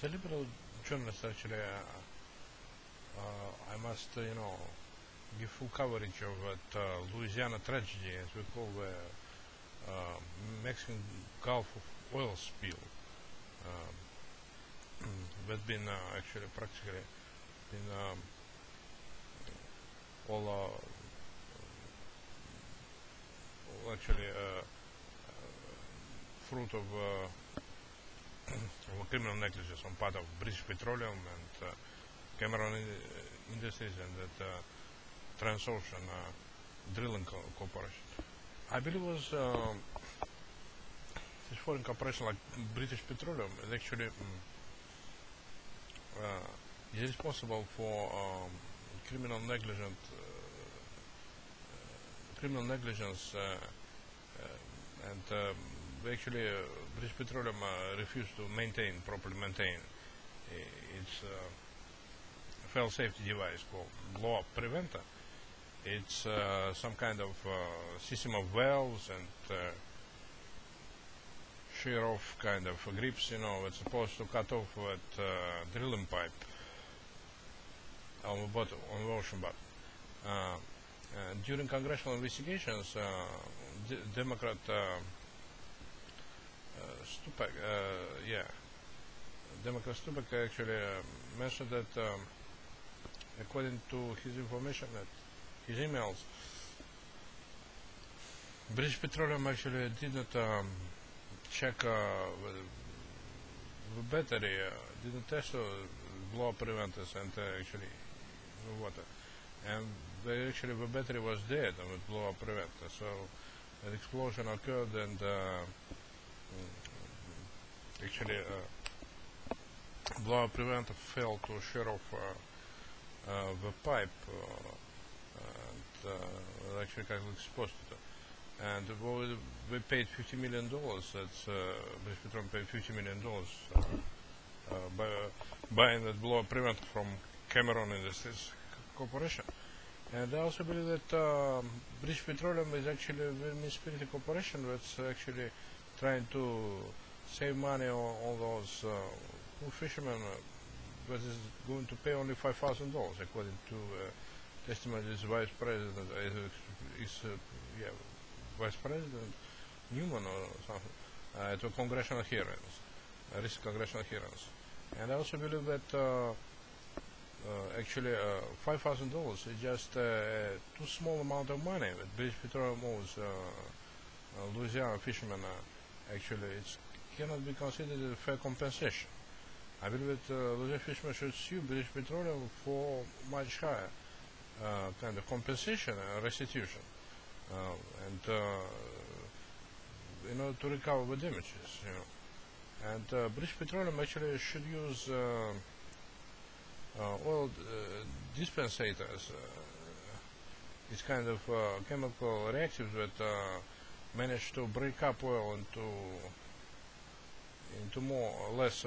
as a liberal journalist, actually, I must, give full coverage of that Louisiana tragedy, as we call the Mexican Gulf of oil spill. That's been actually practically been all actually fruit of criminal negligence on part of British Petroleum and Cameron Industries and that Transocean Drilling Corporation. I believe it was this foreign corporation like British Petroleum is actually is responsible for criminal negligence and actually British Petroleum refused to properly maintain its fail safety device called blow-up preventor. It's some kind of system of valves and shear off kind of grips, it's supposed to cut off that drilling pipe on the bottom, on the ocean bottom. During congressional investigations, Democrat Democrat Stupek actually mentioned that according to his information, his emails, British Petroleum actually did not check the battery, didn't test blow-up preventers and actually water, and actually the battery was dead with blow-up preventer. So an explosion occurred and actually blow-up preventer failed to shear off the pipe and actually kind of supposed to. And we paid $50 million. That's British Petroleum paid $50 million by buying that blow-up preventer from Cameron Industries Corporation. And I also believe that British Petroleum is actually a very mean-spirited corporation that's actually trying to save money on all those poor fishermen, but is going to pay only $5,000, according to testimony of this Vice President, Vice President Newman or something, at congressional hearings, recent congressional hearings. And I also believe that actually $5,000 is just too small amount of money that British Petroleum owes Louisiana fishermen. Actually, it cannot be considered a fair compensation. I believe that Louisiana fishermen should sue British Petroleum for much higher kind of compensation and restitution, and in order to recover the damages, And British Petroleum actually should use oil dispensators. It's kind of chemical reactives that manage to break up oil into more or less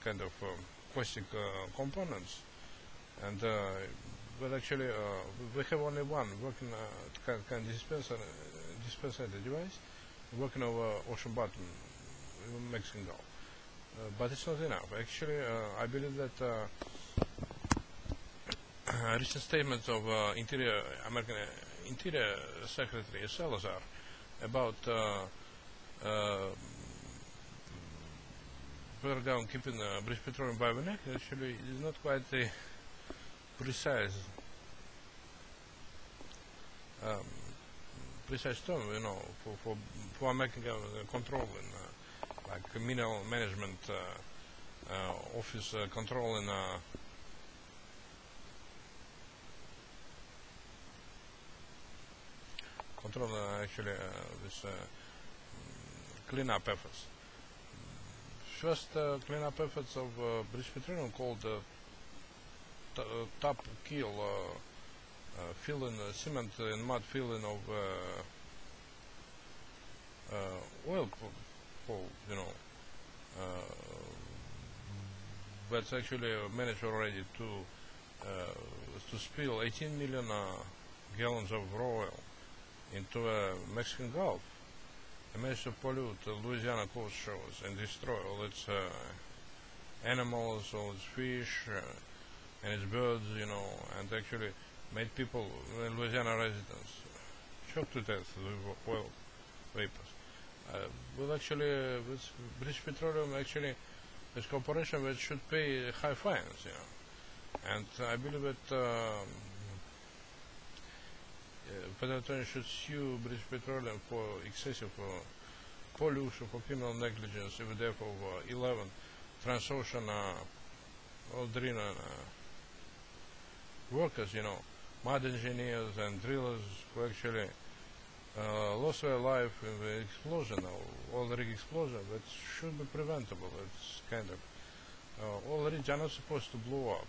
kind of caustic components. And but actually we have only one working kind of dispensator device working over ocean bottom in Mexican Gulf. But it's not enough. Actually, I believe that recent statements of American Interior Secretary Salazar about federal government keeping British Petroleum by the neck actually is not quite a precise term, for American government controlling like mineral management office controlling actually this cleanup efforts. First cleanup efforts of British Petroleum called top kill filling cement and mud filling of oil that's actually managed already to spill 18 million gallons of raw oil into Mexican Gulf. It managed to pollute Louisiana coast shores and destroy all its animals, all its fish, and its birds, and actually made people, Louisiana residents, shocked to death with oil vapors. With British Petroleum, actually, this corporation which should pay high fines, and I believe that Federal Attorney should sue British Petroleum for excessive pollution, for criminal negligence, in the death of 11 transocean driller workers, mud engineers and drillers who actually lost their life in the explosion, oil rig explosion. That should be preventable. It's kind of oil rigs are not supposed to blow up,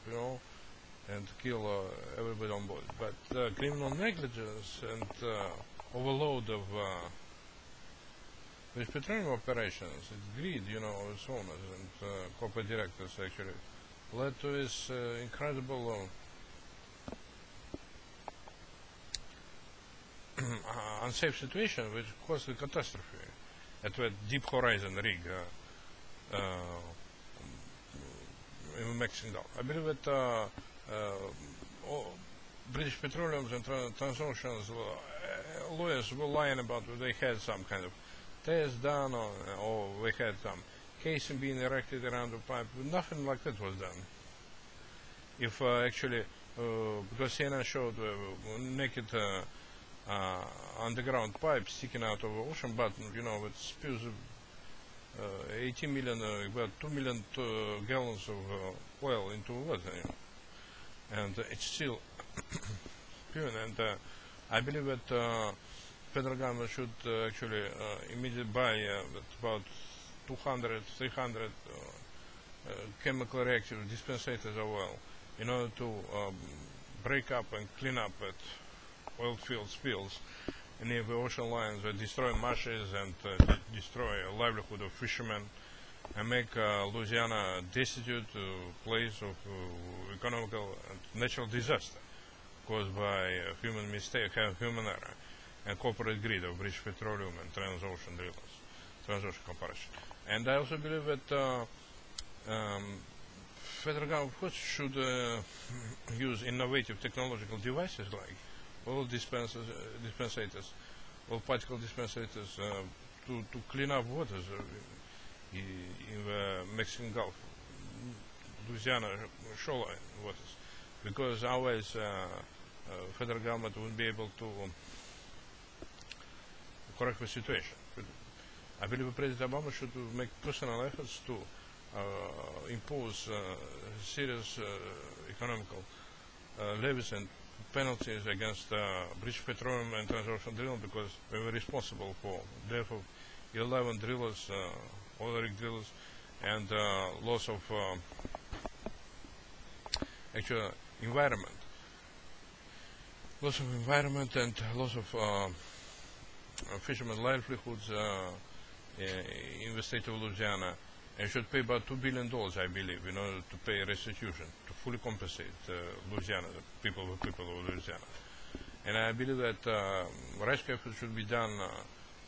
and kill everybody on board. But criminal negligence and overload of these petroleum operations, it's greed, of its owners and corporate directors actually led to this incredible unsafe situation which caused a catastrophe at the Deep Horizon rig in the Mexican Gulf. I believe that British Petroleum and Transocean's lawyers were lying about they had some kind of test done or they had some casing being erected around the pipe. Nothing like that was done. If actually, because CNN showed naked underground pipe sticking out of the ocean bottom, with spews of 18 million, about 2 million gallons of oil into water, and it's still pure. And I believe that federal government should actually immediately buy about 200, 300 chemical reactive dispensators of oil in order to break up and clean up at oil field spills near the ocean lines that destroy marshes and destroy livelihood of fishermen and make Louisiana a destitute place of economical and natural disaster caused by human mistake, human error, and corporate greed of British Petroleum and Transocean drillers, Transocean Corporation. And I also believe that federal government should use innovative technological devices like oil dispensators, oil particle dispensators to clean up waters in the Mexican Gulf, Louisiana shoreline waters, because otherwise federal government won't be able to correct the situation. I believe President Obama should make personal efforts to impose serious economical levies and penalties against British Petroleum and Transocean Drilling, because they were responsible for the death of 11 drillers, oil rig drillers, and loss of actual environment. Loss of environment and loss of fishermen's livelihoods in the state of Louisiana, and should pay about $2 billion, I believe, in order to pay restitution, to fully compensate Louisiana, the people of Louisiana. And I believe that rescue efforts should be done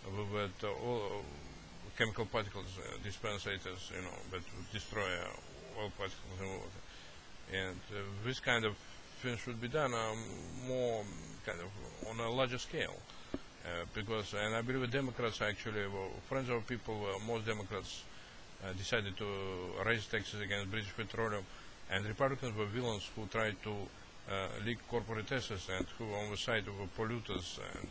with all chemical particles, dispensators, that would destroy oil particles in water. And this kind of thing should be done more kind of on a larger scale. Because, and I believe the Democrats actually, friends of people, most Democrats decided to raise taxes against British Petroleum, and Republicans were villains who tried to leak corporate assets and who were on the side of the polluters, and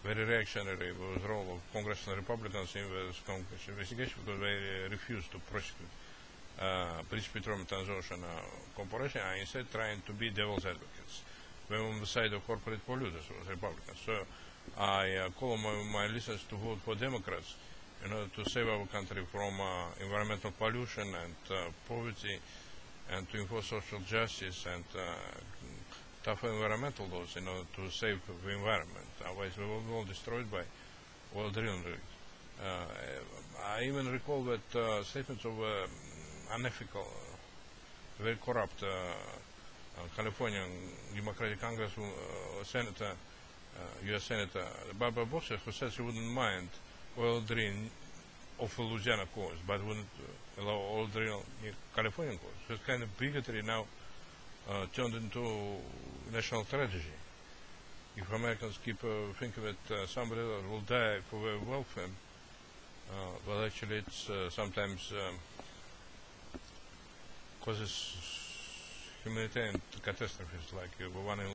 very reactionary was the role of Congressmen Republicans in this Congress investigation, because they refused to prosecute British Petroleum Transocean Corporation, and instead trying to be devil's advocates. They were on the side of corporate polluters, was Republicans. So I call on my listeners to vote for Democrats in order to save our country from environmental pollution and poverty, and to enforce social justice and tougher environmental laws in order to save the environment. Otherwise, we will be all destroyed by oil drilling rigs. I even recall that statements of unethical, very corrupt Californian Democratic Congresswoman, Senator, U.S. Senator Barbara Boxer, who said she wouldn't mind oil drilling of a Louisiana cause, but wouldn't allow all the Californian cause. So it's kind of bigotry now turned into national tragedy. If Americans keep think of it, somebody will die for their welfare. Well, actually, it's sometimes causes humanitarian catastrophes, like the one in